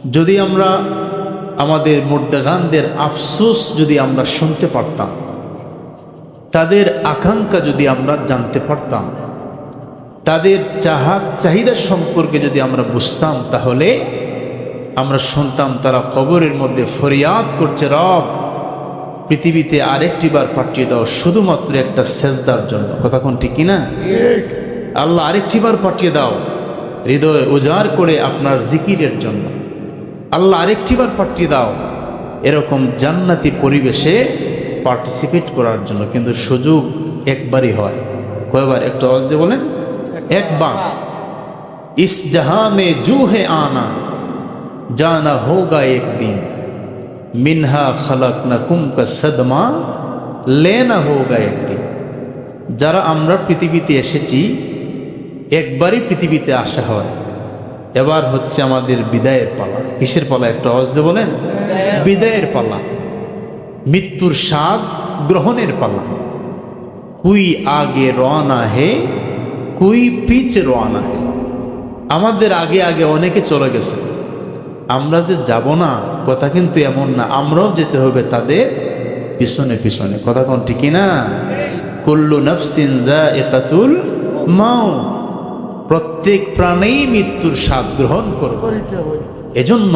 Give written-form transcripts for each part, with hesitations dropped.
যদি আমরা আমাদের মুর্দাগানদের আফসোস যদি আমরা শুনতে পারতাম, তাদের আকাঙ্ক্ষা যদি আমরা জানতে পারতাম, তাদের চাহিদা সম্পর্কে যদি আমরা বুঝতাম, তাহলে আমরা শুনতাম তারা কবরের মধ্যে ফরিয়াদ করছে, রব পৃথিবীতে আরেকটি বার পাঠিয়ে দাও শুধুমাত্র একটা সেজদার জন্য। কথা কোন ঠিক কিনা? আল্লাহ আরেকটি বার পাঠিয়ে দাও হৃদয় উজাড় করে আপনার জিকিরের জন্য। আল্লাহ আরেকটি বার পাঠিয়ে দাও এরকম জান্নাতি পরিবেশে পার্টিসিপেট করার জন্য। কিন্তু সুযোগ একবারই হয়। কয়বার? একটু আওয়াজ দিয়ে বলেন, একবার। ইস জাহাঁ মে জু হে আনা জানা হোগা একদিন, মিনহা খালাকনাকুম কা সদমা লেনা হোগা একদিন। যারা আমরা পৃথিবীতে এসেছি, একবারই পৃথিবীতে আসা হয়, এবার হচ্ছে আমাদের বিদায়ের পালা। কিসের পালা? একটু আওয়াজ দিয়ে বলেন, বিদায়ের পালা, মৃত্যুর স্বাদ গ্রহণের পালা। কুই আগে রওনা হে কুই পিছ রওনা হে। আমাদের আগে আগে অনেকে চলে গেছে, আমরা যে যাব না কথা কিন্তু এমন না, আমরাও যেতে হবে তাদের পিছনে পিছনে। কথা কোন ঠিক না? কুল্লু নাফসিন যায়িকাতুল মাউত, প্রত্যেক প্রাণেই মৃত্যুর স্বাদ গ্রহণ করবে। এজন্য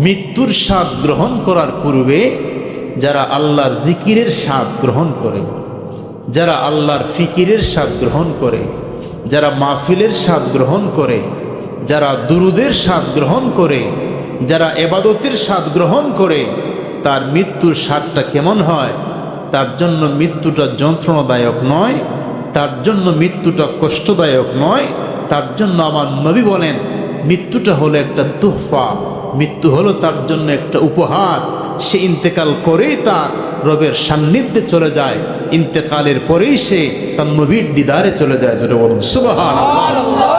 মৃত্যুর স্বাদ গ্রহণ করার পূর্বে যারা আল্লাহর জিকিরের স্বাদ গ্রহণ করে, যারা আল্লাহর ফিকিরের স্বাদ গ্রহণ করে, যারা মাহফিলের স্বাদ গ্রহণ করে, যারা দুরুদের স্বাদ গ্রহণ করে, যারা ইবাদতের স্বাদ গ্রহণ করে, তার মৃত্যুর স্বাদটা কেমন হয়? তার জন্য মৃত্যুটা যন্ত্রণাদায়ক নয়, তার জন্য মৃত্যুটা কষ্টদায়ক নয়। তার জন্য আমার নবী বলেন, মৃত্যুটা হলো একটা তোহফা, মৃত্যু হলো তার জন্য একটা উপহার। সে ইন্তেকাল করেই তার রবের সান্নিধ্যে চলে যায়, ইন্তেকালের পরেই সে তার নবীর দিদারে চলে যায়। যেটা বলুন সুবহানাল্লাহ।